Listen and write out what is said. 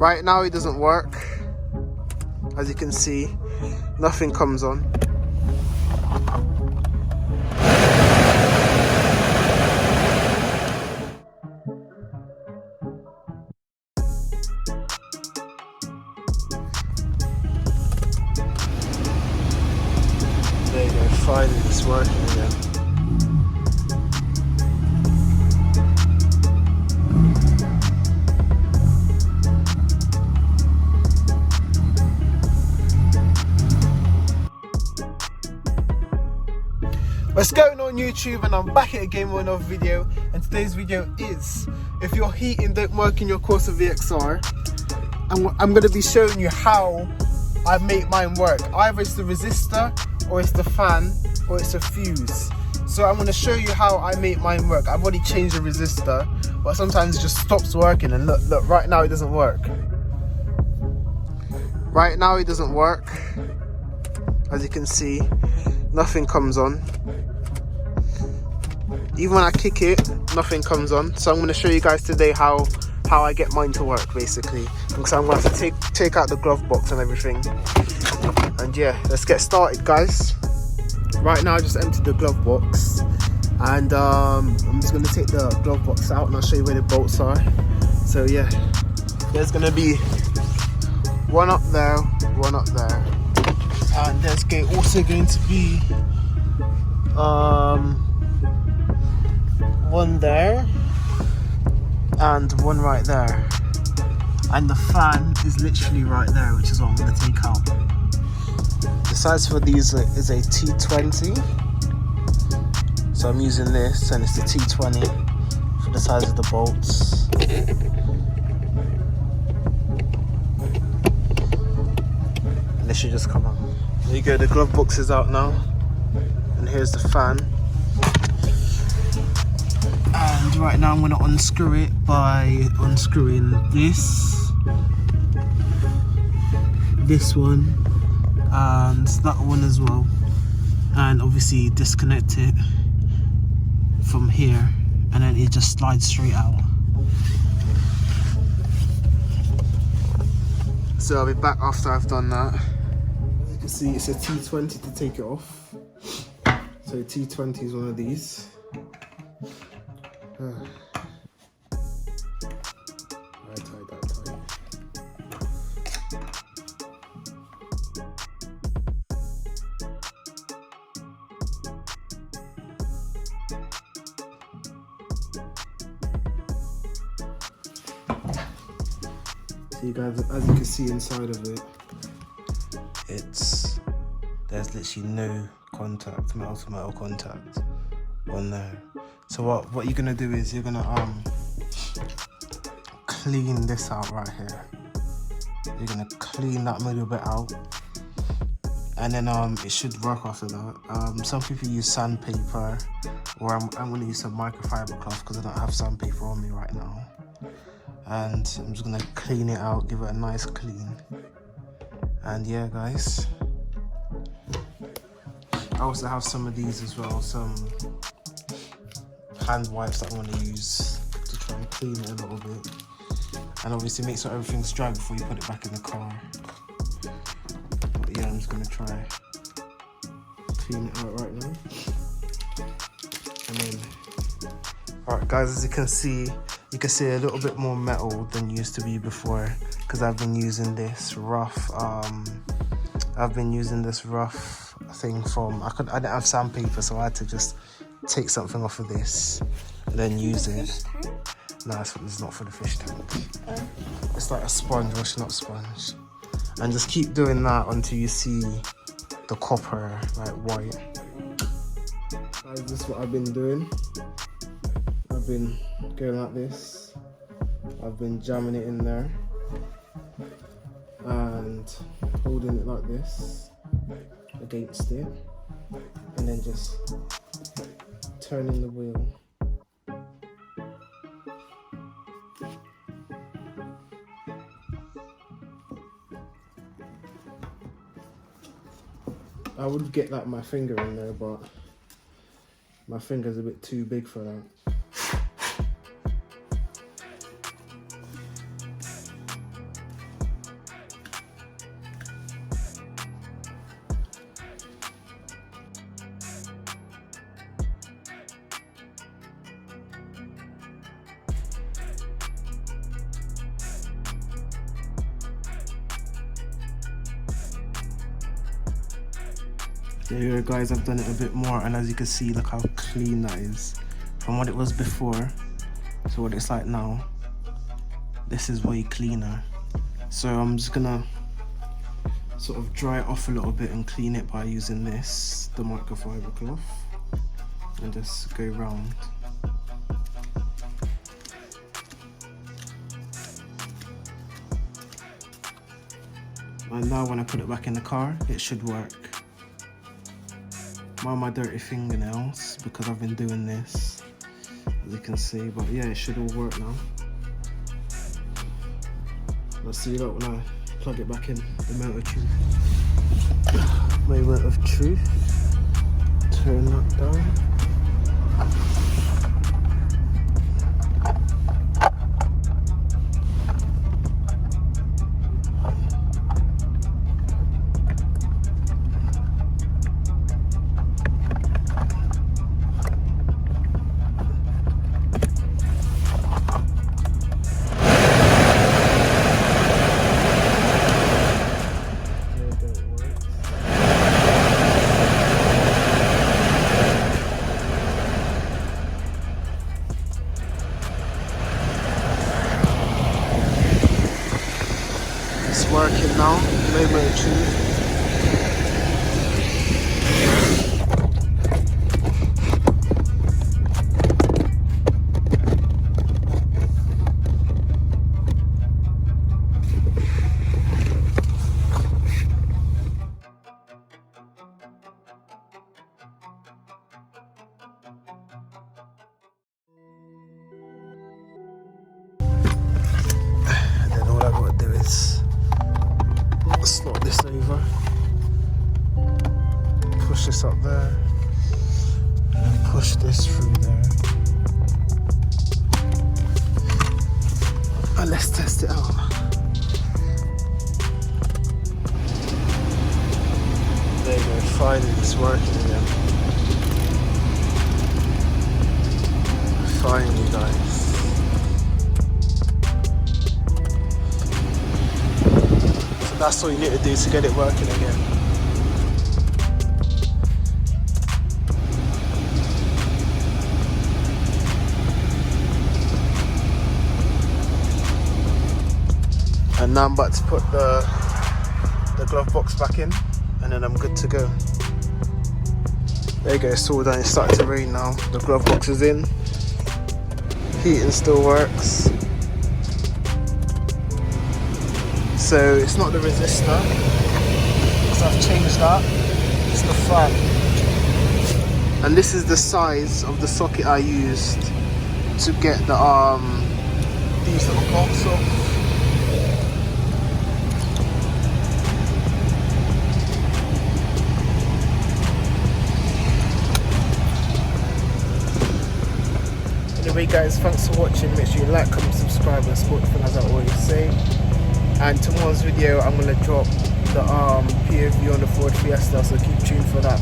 Right now it doesn't work. As you can see, nothing comes on. There you go, finally it's working again. What's going on YouTube, and I'm back here again with another video, and today's video is if your heating don't work in your Corsa VXR, I'm going to be showing you how I make mine work. Either it's the resistor, or it's the fan, or it's a fuse. So I'm going to show you how I make mine work. I've already changed the resistor, but sometimes it just stops working, and look, right now it doesn't work. Right now it doesn't work. As you can see, nothing comes on. Even when I kick it, nothing comes on. So I'm going to show you guys today how I get mine to work, basically. Because I'm going to have to take out the glove box and everything. And yeah, let's get started, guys. Right now I just emptied the glove box, and I'm just going to take the glove box out and I'll show you where the bolts are. So yeah, there's going to be one up there, one up there, and there's also going to be one there and one right there, and the fan is literally right there, which is what I'm going to take out. The size for these is a T20, so I'm using this, and it's the T20 for the size of the bolts. And this should just come on. There you go, the glove box is out now, and here's the fan. And right now I'm going to unscrew it by unscrewing this one, and that one as well, and obviously disconnect it from here, and then it just slides straight out. So I'll be back after I've done that. As you can see, it's a T20 to take it off. So T20 is one of these. I tied that tight. So you guys, as you can see inside of it, there's literally no contact, metal to metal contact on there. So what you're gonna do is you're gonna clean this out right here. You're gonna clean that middle bit out, and then it should work after that. Some people use sandpaper, or I'm gonna use some microfiber cloth because I don't have sandpaper on me right now. And I'm just gonna clean it out, give it a nice clean. And yeah, guys, I also have some of these as well, some hand wipes that I'm going to use to try and clean it a little bit, and obviously make sure everything's dry before you put it back in the car. But yeah, I'm just going to try clean it out right now. And then, alright guys, as you can see a little bit more metal than used to be before, because I've been using this rough thing from, I didn't have sandpaper, so I had to just take something off of this and then use it. No, it's not for the fish tank. It's like a sponge, washing up sponge. And just keep doing that until you see the copper like white. Guys, this is what I've been doing. I've been going like this. I've been jamming it in there and holding it like this against it, and then just turning the wheel. I would get like my finger in there, but my finger's a bit too big for that. There you go guys, I've done it a bit more, and as you can see, look how clean that is. From what it was before to what it's like now, this is way cleaner. So I'm just gonna sort of dry it off a little bit and clean it by using this, the microfiber cloth, and just go round. And now when I put it back in the car, it should work. Mind my dirty fingernails because I've been doing this, as you can see, but yeah, it should all work now. Let's see that when I plug it back in the motor tube. Moment of truth. Turn that down. Working now, moment two. And then all I've got to do is slot this over, push this up there, and push this through there. And let's test it out. There you go, finally it's working again. Finally, guys. That's all you need to do to get it working again. And now I'm about to put the glove box back in, and then I'm good to go. There you go, it's all done. It's starting to rain now. The glove box is in. Heating still works. So it's not the resistor, because I've changed that, it's the fan. And this is the size of the socket I used to get these little bolts off. Anyway guys, thanks for watching. Make sure you like, comment, subscribe and support the thing, as I always say. And tomorrow's video I'm going to drop the POV on the Ford Fiesta, so keep tuned for that.